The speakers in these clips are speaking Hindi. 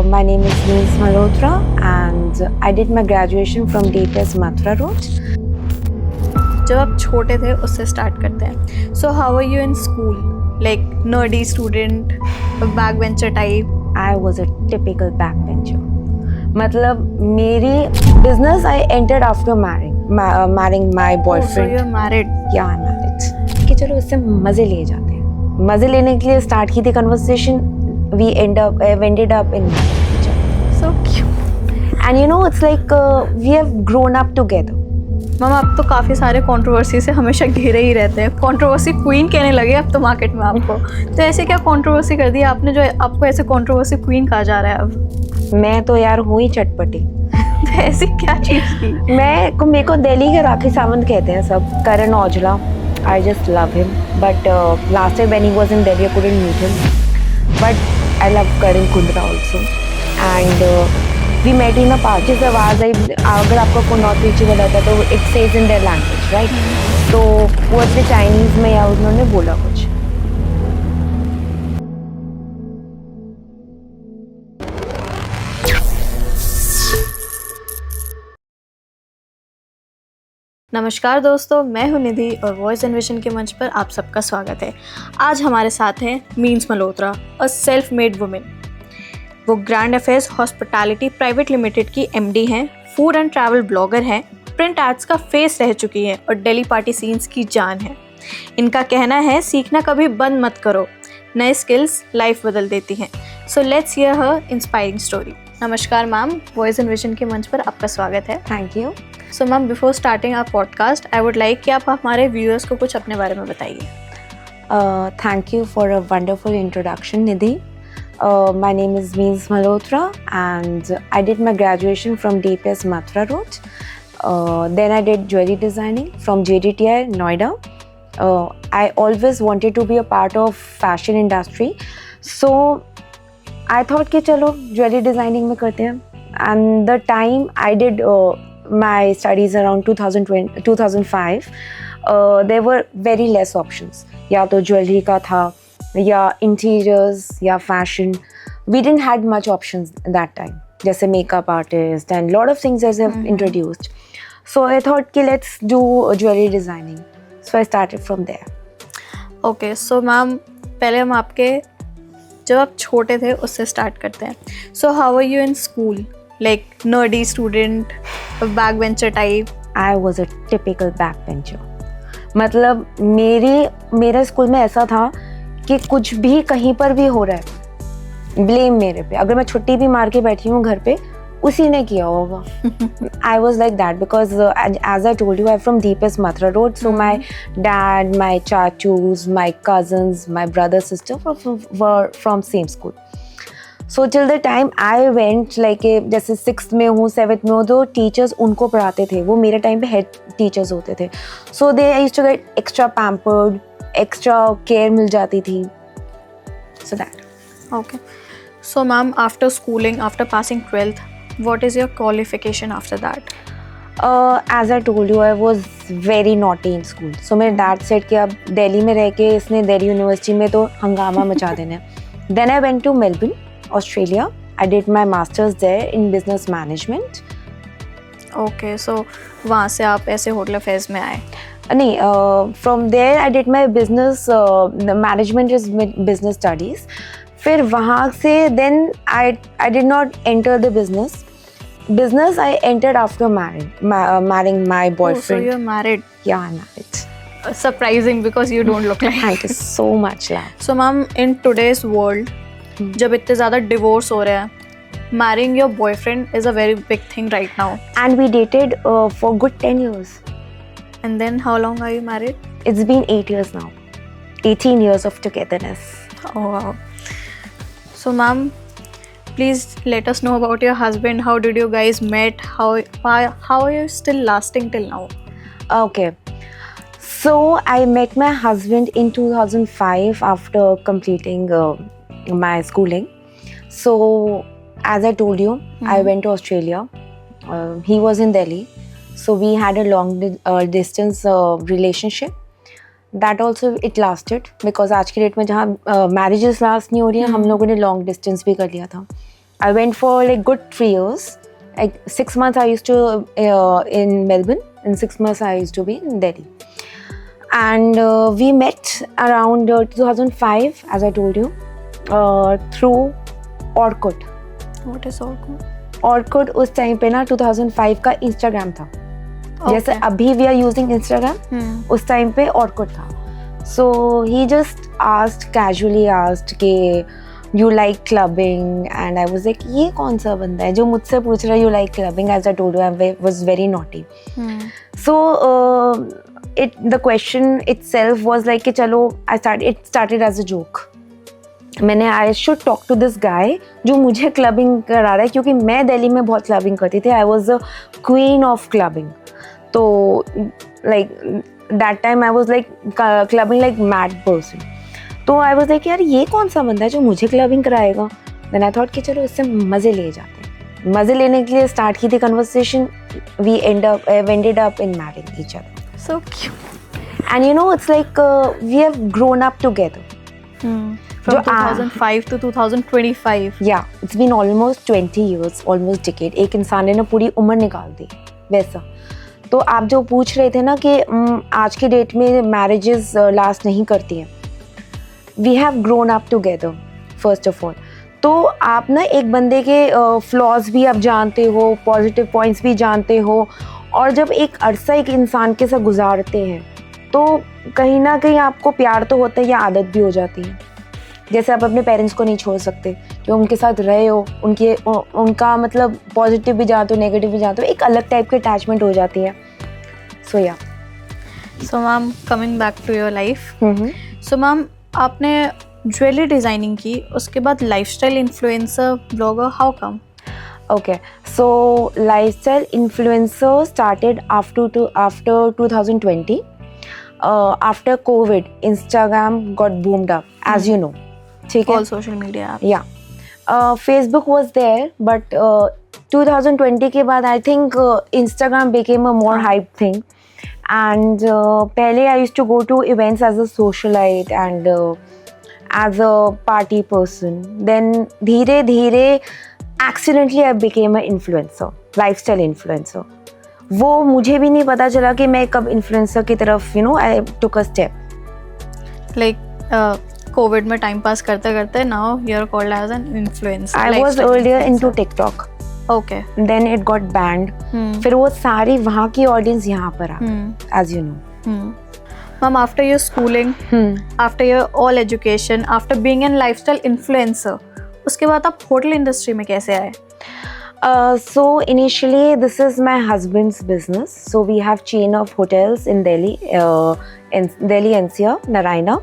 My name is Neens Malhotra and I did my graduation from DPS Mathura Road. जब आप छोटे थे उससे स्टार्ट करते हैं. So how are you in school? Like nerdy student, back bencher type? I was a typical backbencher. मतलब मेरी business I entered after marrying my boyfriend. So you're married? Yeah, I'm married. कि चलो इससे मज़े लिए जाते हैं. मज़े लेने के लिए स्टार्ट की थी conversation. We ended up in marriage. So cute. And you know, it's like we have grown up together. Ma'am आप तो काफ़ी सारे कंट्रोवर्सी से हमेशा घिरे ही रहते हैं. कंट्रोवर्सी क्वीन कहने लगे अब तो मार्केट में आपको. तो ऐसे क्या कंट्रोवर्सी कर दी आपने जो आपको ऐसे कंट्रोवर्सी क्वीन कहा जा रहा है अब? मैं तो यार हूँ ही चटपटी. तो ऐसी क्या चीज़ की? मेरे को दिल्ली के राखी सावंत कहते हैं सब. Karan Aujla, I just love him. But last time when he was in Delhi, I couldn't meet him. But I love Karan Kundra also. And we met in a park. जिस आवाज़ आई, अगर आपका फोन नॉट रीचेबल रहता है तो it says in their language, right? तो वो उसने चाइनीज़ में या उन्होंने बोला कुछ. नमस्कार दोस्तों, मैं हूं निधि और वॉइस एनविशन के मंच पर आप सबका स्वागत है. आज हमारे साथ हैं मीन्स Malhotra, a self made women. वो grand affairs hospitality private limited की एमडी हैं, फूड एंड ट्रैवल ब्लॉगर हैं, प्रिंट एड्स का फेस रह चुकी हैं और दिल्ली पार्टी सीन्स की जान है. इनका कहना है सीखना कभी बंद मत करो, नए स्किल्स लाइफ बदल देती हैं. So let's hear her inspiring story. नमस्कार मैम, वॉइस एनविशन के मंच पर आपका स्वागत है. Thank you. So ma'am, before starting our podcast I would like कि आप हमारे व्यूअर्स को कुछ अपने बारे में बताइए. Thank you for a wonderful introduction, Nidhi. My name is Meens Malhotra and I did my graduation from DPS Mathura Road. Then I did jewelry designing from JDTI Noida. I always wanted to be a part of fashion industry. So I thought कि चलो jewelry designing में करते हैं. And the time I did my studies around 2005, there were very less options. या तो ज्वेलरी का था या इंटीरियर्स या fashion. We didn't had much options that time. जैसे makeup artist and lot of things as I've introduced. So I thought कि let's do jewelry designing. So I started from there. Okay, so ma'am पहले हम आपके जब आप छोटे थे उससे स्टार्ट करते हैं. So how are you in school? Like nerdy student, back bencher type? I was a typical backbencher. मतलब मेरे स्कूल में ऐसा था कि कुछ भी कहीं पर भी हो रहा है ब्लेम मेरे पे. अगर मैं छुट्टी भी मार के बैठी हूँ घर पे, उसी ने किया होगा. I was like that because as I told you, I'm from deepest Mathura Road. So my dad, my chachus, my cousins, my brother, sister were from same school. So till the time I went, like जैसे 6th में हूँ 7th में हूँ, तो टीचर्स उनको पढ़ाते थे. वो मेरे टाइम पे हेड टीचर्स होते थे. So they used to get extra pampered, extra care मिल जाती थी. So that. Okay. So ma'am, after schooling, after passing 12th, what is your qualification after that? As I told you, I was very naughty in school. So मेरे dad said कि अब दिल्ली में रह के इसने दिल्ली यूनिवर्सिटी में तो हंगामा मचा देना है. Then I went to Melbourne, Australia. I did my masters there in business management. Okay, so वहाँ से आप ऐसे होटल अफेयर्स में आए? नहीं, from there I did my business, the management is business studies. फिर वहाँ से then I did not enter the business. Business I entered after marrying my boyfriend. Oh, so you're married? Yeah, I'm married. Surprising because you don't look like. Thank you so much, love. So ma'am, in today's world, जब इतने ज़्यादा डिवोर्स हो रहे हैं, marrying your boyfriend is a very big thing right now. And we dated for good 10 years. And then how long are you married? It's been 8 years now. 18 years of togetherness. Oh wow. So ma'am, please let us know about your husband. How did you guys met? How are you still lasting till now? Okay. So I met my husband in 2005 after completing my schooling. So as I told you, I went to Australia. He was in Delhi. So we had a long distance relationship. That also it lasted because आज की डेट में जहाँ marriages last नहीं हो रही हैं, हम लोगों ने long distance भी कर लिया था. I went for like good 3 years. Like 6 months I used to in Melbourne, and 6 months I used to be in Delhi. And we met around 2005, as I told you, through Orkut. What is Orkut? Orkut उस टाइम पे ना 2005 का Instagram था. जैसे Okay. अभी we are using Instagram, उस टाइम पे Orkut था. So he just casually asked कि you like clubbing, and I was like ये कौन सा बंदा है जो मुझसे पूछ रहा है you like clubbing. As I told you, I was very naughty. So the question itself was like कि चलो it started as a joke. मैंने I should talk to this guy जो मुझे क्लबिंग करा रहा है, क्योंकि मैं दिल्ली में बहुत क्लबिंग करती थी. I was a queen of clubbing. तो like that time I was like clubbing like mad person. तो I was like यार ये कौन सा बंदा है जो मुझे क्लबिंग कराएगा. Then I thought कि चलो इससे मज़े ले जाते हैं. मज़े लेने के लिए स्टार्ट की थी conversation. We ended up in marrying each other. So cute. And you know, it's like we have grown up together. From 2005 to 2025. Yeah, it's been almost 20 years, almost decade. एक इंसान ने ना पूरी उम्र निकाल दी वैसा. तो आप जो पूछ रहे थे ना कि आज के डेट में मैरिजेस लास्ट नहीं करती हैं. We have grown up together first of all. तो आप ना एक बंदे के फ्लॉज भी आप जानते हो, पॉजिटिव पॉइंट्स भी जानते हो, और जब एक अरसा एक इंसान के साथ गुजारते हैं तो कहीं ना कहीं आपको प्यार तो होता है या आदत भी हो जाती है. जैसे आप अपने पेरेंट्स को नहीं छोड़ सकते, कि उनके साथ रहे हो, उनका मतलब पॉजिटिव भी जानते हो, नेगेटिव भी जानते हो, एक अलग टाइप की अटैचमेंट हो जाती है. So yeah. So ma'am, coming back to your life. So ma'am, आपने ज्वेलरी डिज़ाइनिंग की, उसके बाद lifestyle influencer blogger, how come? Okay, so lifestyle influencer started after 2020. After COVID, Instagram got boomed up, as you know. ठीक है? All social media apps. Yeah. Facebook was there, but 2020 के बाद I think Instagram became a more hype thing. And पहले I used to go to events as a socialite and as a party person. Then धीरे धीरे accidentally I became an influencer, lifestyle influencer. वो मुझे भी नहीं पता चला कि मैं कब इन्फ्लुएंसर की तरफ I took a step. Like Covid में टाइम पास करते करते now you're called as an influencer. I was earlier into TikTok. Okay. Then it got banned. फिर वो सारी वहाँ की ऑडियंस यहाँ पर आ गई, as you know. Ma'am, after your schooling, after your all education, after being a lifestyle influencer, उसके बाद आप होटल इंडस्ट्री में कैसे आए? So initially this is my husband's business. So we have chain of hotels in Delhi, NCR, Narayana,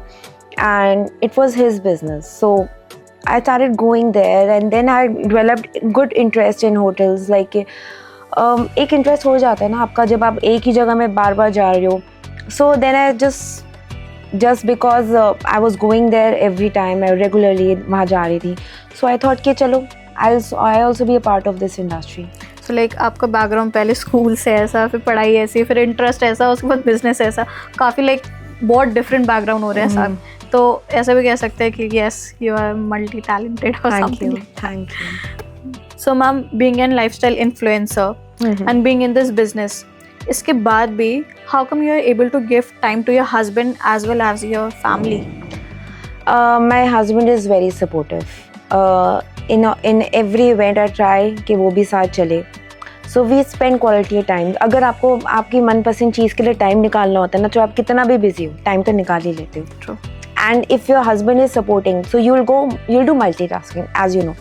and it was his business. So I started going there, and then I developed good interest in hotels. Like एक interest हो जाता है ना आपका जब आप एक ही जगह में बार बार जा रहे हो. So then I just because I was going there every time, I regularly वहाँ जा रही थी. So I thought कि चलो I also be a part of this industry. So like आपका बैकग्राउंड पहले स्कूल से ऐसा, फिर पढ़ाई ऐसी, फिर इंटरेस्ट ऐसा, उसके बाद बिजनेस ऐसा, काफ़ी लाइक बहुत डिफरेंट बैकग्राउंड हो रहे हैं सब. तो ऐसा भी कह सकते हैं कि yes, you are multi talented or something. Thank you. So ma'am, being an lifestyle influencer and being in this business, इसके बाद भी how come you are able to give time to your husband as well as your family? My husband is very supportive. In every event I try कि वो भी साथ चले. So we spend quality time. अगर आपको आपकी मनपसंद चीज़ के लिए टाइम निकालना होता है ना, तो आप कितना भी बिजी हो, टाइम तो निकाल ही लेते हो. True. And if your husband is supporting, so you'll do multitasking, as you know.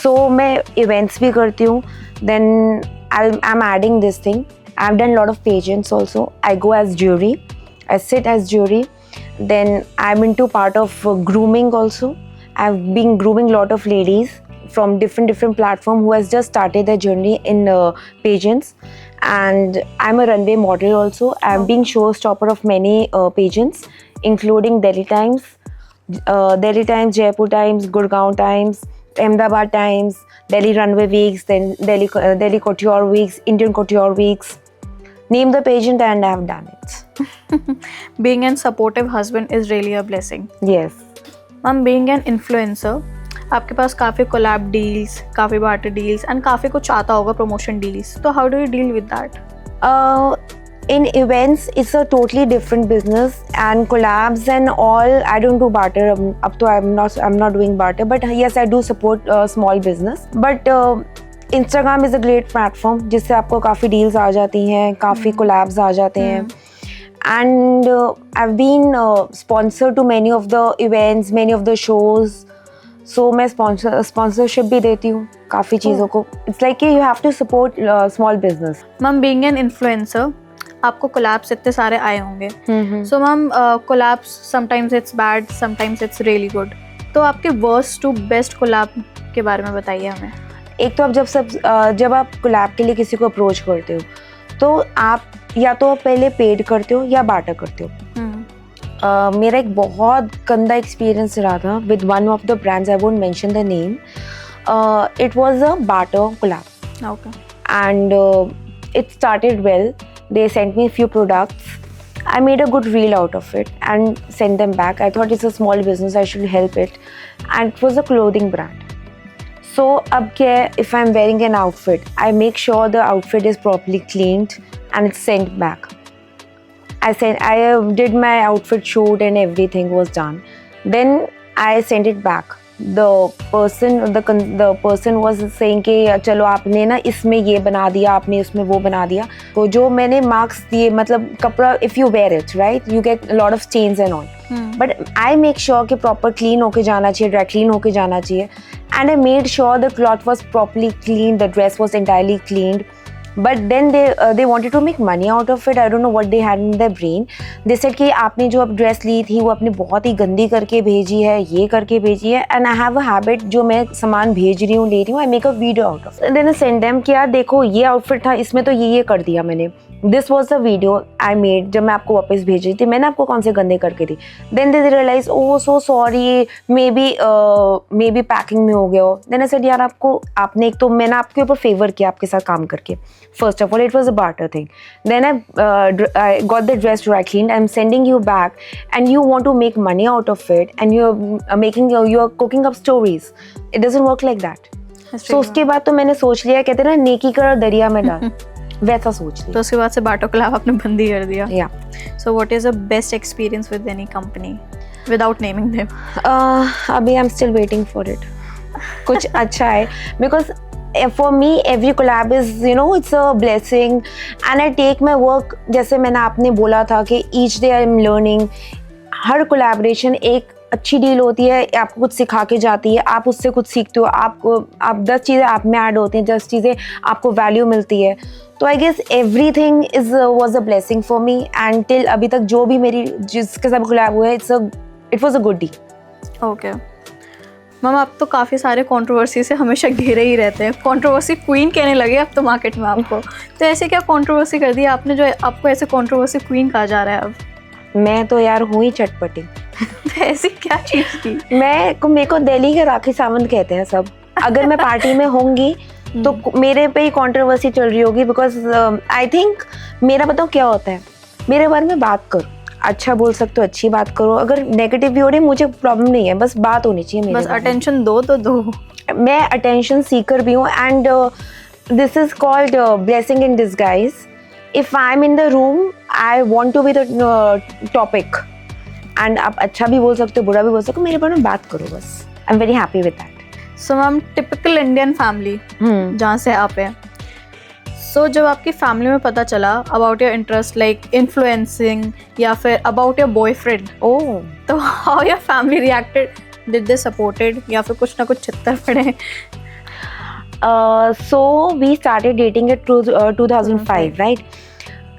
So मैं events भी करती हूँ. Then I'm adding this thing. I've done a lot of pageants also. I go as jury. I sit as jury. Then I'm into part of grooming also. I've been grooming a lot of ladies from different platforms who has just started their journey in pageants. And I'm a runway model also. I'm being showstopper of many pageants, including Delhi Times, Jaipur Times, Gurgaon Times, Ahmedabad Times, Delhi Runway Weeks, then Delhi Couture Weeks, Indian Couture Weeks. Name the pageant and I have done it. Being a supportive husband is really a blessing. Yes. Ma'am, being an influencer, आपके पास काफ़ी कोलैब डील्स, काफ़ी बार्टर डील्स एंड काफ़ी कुछ आता होगा, प्रमोशन डील्स, तो how do you deal with that? In events, it's a totally different business, and collabs and all. I don't do barter. Up to I'm not doing barter, but yes, I do support small business. But Instagram is a great platform जिससे आपको काफ़ी deals आ जाती हैं, काफ़ी collabs आ जाते हैं. And I've been sponsored to many of the events, many of the shows. So मैं sponsorship भी देती हूँ काफ़ी चीज़ों को. It's like you have to support small business. Ma'am, being an influencer, आपको कोलैब्स इतने सारे आए होंगे. So ma'am, collabs sometimes it's bad, sometimes it's really good. तो आपके वर्स्ट टू बेस्ट कोलैब के बारे में बताइए हमें. एक तो आप जब आप कोलैब के लिए किसी को अप्रोच करते हो तो आप या तो पहले पेड करते हो या बार्टर करते हो. मेरा एक बहुत गंदा एक्सपीरियंस रहा था with one of the brands. I won't mention the name. It was a barter collab. Okay. And it started well. They sent me a few products. I made a good reel out of it and sent them back. I thought it's a small business, I should help it. And it was a clothing brand. So अब क्या है, if I'm wearing an outfit, I make sure the outfit is properly cleaned and it's sent back. I did my outfit shoot and everything was done. Then I sent it back. The person was saying कि चलो आपने ना इसमें ये बना दिया, आपने इसमें वो बना दिया. तो जो मैंने मार्क्स दिए, मतलब कपड़ा if you wear it right, you get a lot of stains and all. But I make sure कि proper clean होके जाना चाहिए, dry clean होके जाना चाहिए. And I made sure the cloth was properly cleaned, the dress was entirely cleaned. But then they wanted to make money out of it. I don't know what they had in their brain. They said कि आपने जो अब ड्रेस ली थी वो आपने बहुत ही गंदी करके भेजी है, ये करके भेजी है. And I have a habit, जो मैं सामान भेज रही हूँ, ले रही हूँ, I make a video out of. Then I send them कि यार देखो ये आउटफिट था, इसमें तो ये कर दिया मैंने. This was the video I made जब मैं आपको वापस भेज रही थी. मैंने आपको कौन से गंदे करके दी. Then they realise, oh so sorry, maybe packing में हो गया हो. देन आई सेड यार आपने एक तो मैंने आपके ऊपर फेवर किया आपके साथ काम करके. First of all, it was a barter thing. Then I got the dress dry cleaned. I'm sending you back, and you want to make money out of it, and you're cooking up stories. It doesn't work like that. So उसके बाद तो मैंने सोच लिया, कहते हैं ना नेकी कर दरिया में डाल, वैसा सोच लिया. तो उसके बाद से बार्टर कोलैब आपने बंद ही कर दिया. Yeah. So what is the best experience with any company, without naming them? अभी I'm still waiting for it. कुछ अच्छा है, because for me every collab is, it's a blessing, and I take my work, जैसे मैंने आपने बोला था कि each day I'm learning. Her collaboration एक अच्छी डील होती है, आपको कुछ सिखा के जाती है, आप उससे कुछ सीखते हो, आप 10 चीज़ें आप में ऐड होती हैं, 10 चीज़ें आपको वैल्यू मिलती है. तो I guess everything was a blessing for me. And till अभी तक जो भी मेरी जिसके साथ कोलैब हुआ है, it was a good deal. Okay ma'am, आप तो काफ़ी सारे कंट्रोवर्सी से हमेशा घिरे ही रहते हैं. कंट्रोवर्सी क्वीन कहने लगे अब तो मार्केट में आपको. तो ऐसे क्या कंट्रोवर्सी कर दी आपने जो आपको ऐसे कंट्रोवर्सी क्वीन कहा जा रहा है अब? मैं तो यार हूँ ही चटपटी. तो ऐसी क्या चीज़ थी? मेरे को दिल्ली के राखी सावंत कहते हैं सब. अगर मैं पार्टी में होंगी तो मेरे पे ही कंट्रोवर्सी चल रही होगी. बिकॉज आई थिंक मेरा बताओ क्या होता है, मेरे बारे में बात करो, अच्छा बोल सकते हो, अच्छी बात करो. अगर नेगेटिव भी हो रही है मुझे प्रॉब्लम नहीं है, बस बात होनी चाहिए मेरे. बस अटेंशन दो तो दो. मैं अटेंशन सीकर भी हूँ. And this is called blessing in disguise. If I am in the room I want to be the topic. And आप अच्छा भी बोल सकते हो, बुरा भी बोल सकते हो, मेरे बारे में बात करो बस. I am very happy with that. So ma'am, typical Indian family जहाँ से आप हैं, सो जब आपकी फैमिली में पता चला about your interest like influencing या फिर अबाउट योर बॉयफ्रेंड, तो how your family reacted? Did they supported या फिर कुछ ना कुछ छित्तर पड़े? So we started dating at 2005 right.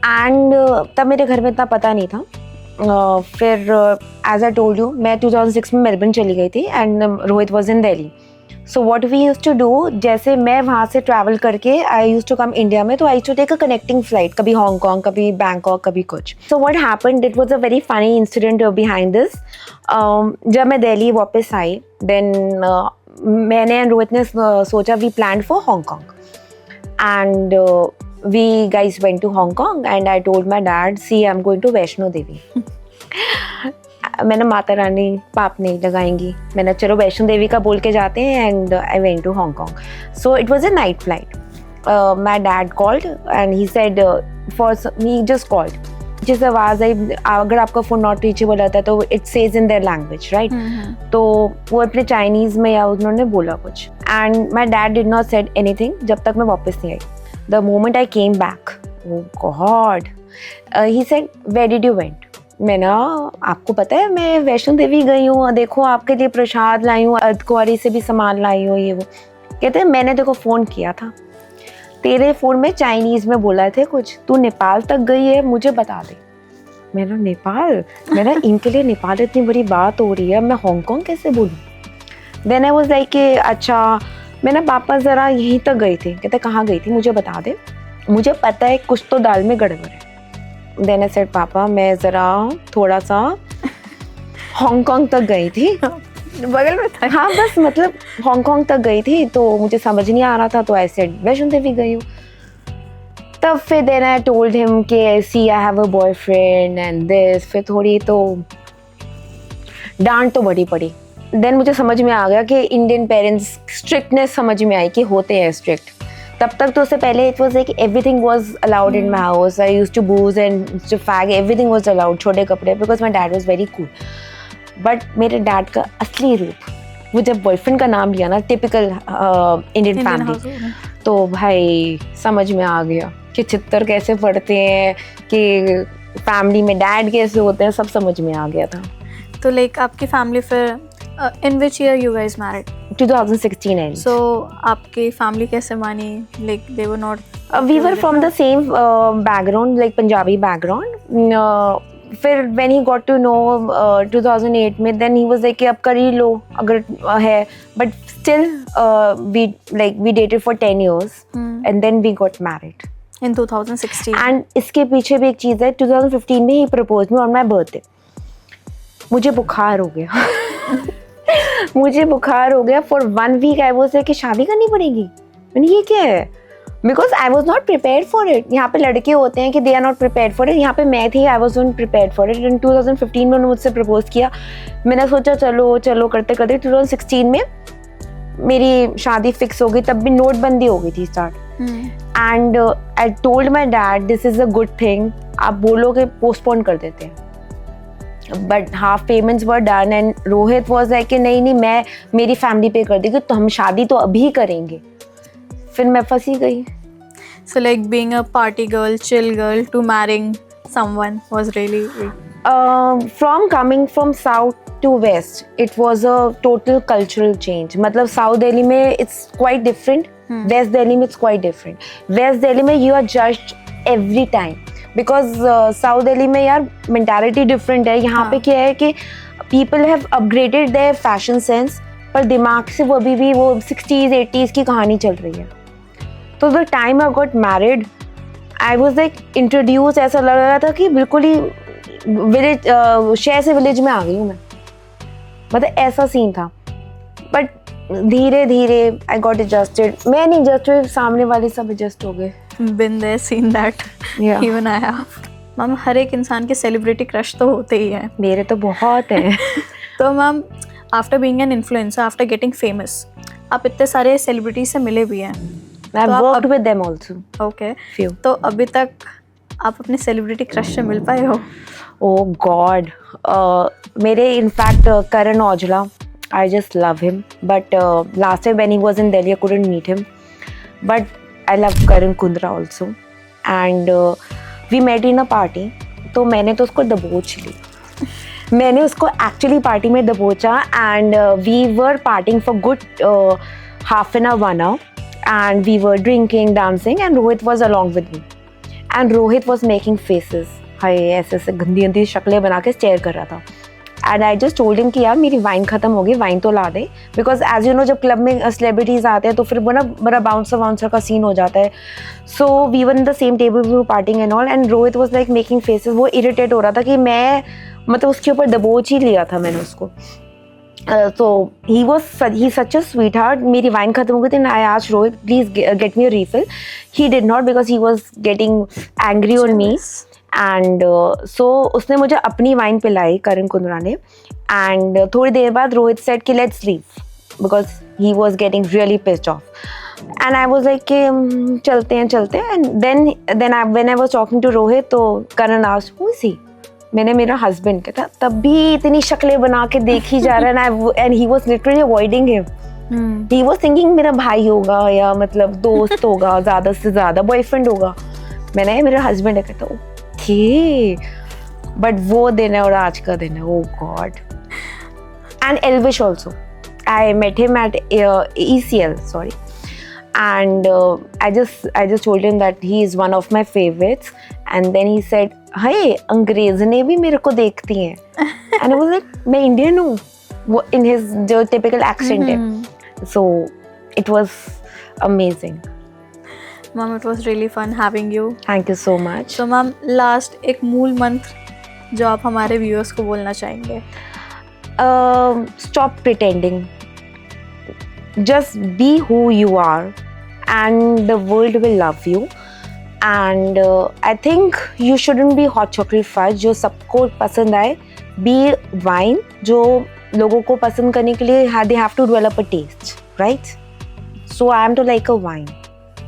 And तब मेरे घर में इतना पता नहीं था. फिर एज आई टोल्ड यू, मैं 2006 में मेलबर्न चली गई थी and Rohit was in Delhi. So what we use to do, जैसे मैं वहाँ से ट्रैवल करके I use to come India में, तो I to take a connecting flight, कभी हांगकॉन्ग, कभी बैंकॉक, कभी कुछ. So what happened, it was a very funny incident behind this. जब मैं दिल्ली वापस आई, देन मैंने एंड रोहित ने सोचा, we plan for Hong Kong. And we guys went to Hong Kong and I told my dad, see, I'm going to Vaishno Devi. मैंने माता रानी पाप नहीं लगाएंगी, मैंने चलो वैष्णो देवी का बोल के जाते हैं and I went to Hong Kong. So it was a night flight. My dad called and he said he just called. जिस आवाज़ आई, अगर आपका फ़ोन नॉट रीचेबल आता है तो it says in their language, right. तो वो अपने चाइनीज़ में या उन्होंने बोला कुछ and my dad did not said anything जब तक मैं वापस नहीं आई. The moment I came back, oh god, he said where did you went. मैं ना, आपको पता है मैं वैष्णो देवी गई हूँ, देखो आपके लिए प्रसाद लाई हूँ, अर्धकुंवारी से भी सामान लाई हूँ, ये वो. कहते हैं मैंने देखो फ़ोन किया था, तेरे फ़ोन में चाइनीज़ में बोला थे कुछ, तू नेपाल तक गई है, मुझे बता दे. मेरा नेपाल, मेरा इनके लिए नेपाल इतनी बड़ी बात हो रही है, मैं हांगकांग कैसे बोलूँ. देन आई वाज लाइक कि अच्छा, मैं ना पापा ज़रा यहीं तक गई थी. कहते कहाँ गई थी, मुझे बता दे, मुझे पता है कुछ तो दाल में गड़बड़ है. देन आई सेड पापा मैं ज़रा थोड़ा सा हांगकांग तक गई थी. बगल में था. हाँ बस मतलब हांगकांग तक गई थी तो मुझे समझ नहीं आ रहा था, तो आई सेड वैष्णो देवी गई हूँ. तब फिर देन आई टोल्ड हिम कि see I have a boyfriend and this. फिर थोड़ी तो डांट तो बड़ी पड़ी. देन मुझे समझ में आ गया कि इंडियन पेरेंट्स स्ट्रिक्टनेस समझ में आई कि होते हैं स्ट्रिक्ट. तब तक तो उससे पहले it was like everything was allowed in my house. I used to booze and to fag, everything was allowed. छोटे कपड़े, because my dad was very cool. But मेरे डैड का असली रूप, वो जब बॉयफ्रेंड का नाम लिया ना, टिपिकल इंडियन फैमिली, तो भाई समझ में आ गया कि चित्तर कैसे पड़ते हैं, कि फैमिली में डैड कैसे होते हैं, सब समझ में आ गया था. तो लाइक आपकी फैमिली फिर in which year you guys married? 2016 and. So आपकी फैमिली कैसे मानी? Like they were not, we were from the same background, like Punjabi background. फिर when he got to know 2008 में, देन ही वाज लाइक कि अब कर ही लो अगर है. But still we dated for 10 years and then we got married in 2016. And इसके पीछे भी एक चीज़ है. 2015 में ही propose me on my birthday. मुझे बुखार हो गया. मुझे बुखार हो गया. For 1 week I was like कि शादी करनी पड़ेगी. मैंने ये क्या है, because I was not prepared for it. यहाँ पे लड़के होते हैं कि they are not prepared for it, यहाँ पे मैं थी, I was not prepared for it. In 2015 में उन्होंने मुझसे प्रपोज किया. मैंने सोचा चलो चलो करते करते 2016 में मेरी शादी फिक्स हो गई. तब भी नोटबंदी हो गई थी start. And I told my dad this is a good thing, आप बोलोगे पोस्टपोन कर देते हैं. But half payments were done and Rohit was like कि नहीं मैं मेरी फैमिली पे कर देगी, तो हम शादी तो अभी करेंगे. फिर मैं फंसी गई. So like being a party girl, chill girl to marrying someone was really from coming from south to west, it was a total cultural change. मतलब साउथ दिल्ली में it's quite different, waste Delhi में it's quite different. Waste Delhi में you are judged every time because south Delhi में यार mentality different है. यहाँ पे क्या है कि people have upgraded their fashion sense, पर दिमाग से वो अभी भी वो 60s 80s की कहानी चल रही है. तो the time I got married, I was like introduce, ऐसा लग रहा था कि बिल्कुल ही विलेज, शहर से विलेज में आ गई हूँ मैं. मतलब ऐसा सीन था. बट धीरे धीरे आई गॉट एडजस्टेड. मैं नहीं एडजस्ट हुई, सामने वाले सब एडजस्ट हो गए. been there, seen that. Yeah. Even I have. Ma'am हर एक इंसान के सेलिब्रिटी क्रश तो होते ही हैं. मेरे तो बहुत हैं. तो ma'am after being an influencer, after getting famous, आप इतने सारे सेलिब्रिटी से मिले भी हैं. I've worked with them also. Okay. Few. तो अभी तक आप अपने सेलिब्रिटी क्रश से मिल पाए हो? Oh God. मेरे in fact Karan Aujla, I just love him. But last time when he was in Delhi, I couldn't meet him. But I love Karan Kundra also. And we met in a party. तो मैंने तो उसको दबोच ली. मैंने उसको एक्चुअली पार्टी में दबोचा and we were partying for good half an hour, 1 hour. And we were drinking, dancing, and Rohit was along with me. And Rohit was making faces. हाय ऐसे ऐसे गंदी गंदी शक्लें बना के स्टेयर कर रहा था. And I just told him कि यार मेरी वाइन खत्म हो गई, वाइन तो ला दे. बिकॉज एज यू नो जब क्लब में सेलिब्रिटीज आते हैं तो फिर वो ना बड़ा बाउंसर का सीन हो जाता है. So we were in the same table, we were partying and all. And Rohit was like making faces. वो इरिटेट हो रहा था कि मैं मतलब उसके ऊपर दबोच ही लिया था मैंने उसको. So he's such a sweetheart. मेरी वाइन खत्म हो गई थी. I asked Rohit, please get me a refill. He did not because he was getting angry on me. And so उसने मुझे अपनी वाइन पिलाई, करण कुंद्रा ने. एंड थोड़ी देर बाद रोहित सेड कि let's leave because he was getting really pissed off. And I was like कि चलते हैं. And then when I was talking to Rohit तो Karan asked who is he. मैंने मेरा हस्बैंड कहता, तब भी इतनी शक्लें बना के देखी जा रहा है. And he was literally avoiding him. He was thinking मेरा भाई होगा या मतलब दोस्त होगा, ज्यादा से ज्यादा बॉयफ्रेंड होगा. मैंने मेरा हस्बैंड है, कहता ओके. बट वो दिन है और आज का दिन है, oh god. And Elvish also, I met him at ECL, sorry. And I just told him that he is one of my favorites. And then he said, hey, अंग्रेज़नें भी मेरे को देखती हैं. And I was like, मैं इंडियन हूँ. वो in his जो typical accent है. So it was amazing. Mom, it was really fun having you. Thank you so much. So ma'am, last एक मूल मंत्र जो आप हमारे व्यूअर्स को बोलना चाहेंगे. Stop pretending. Just be who you are and the world will love you. And I think you shouldn't be hot chocolate fudge जो सबको पसंद आए. Be wine जो लोगों को पसंद करने के लिए they have to develop a taste, right? So I am to like a wine.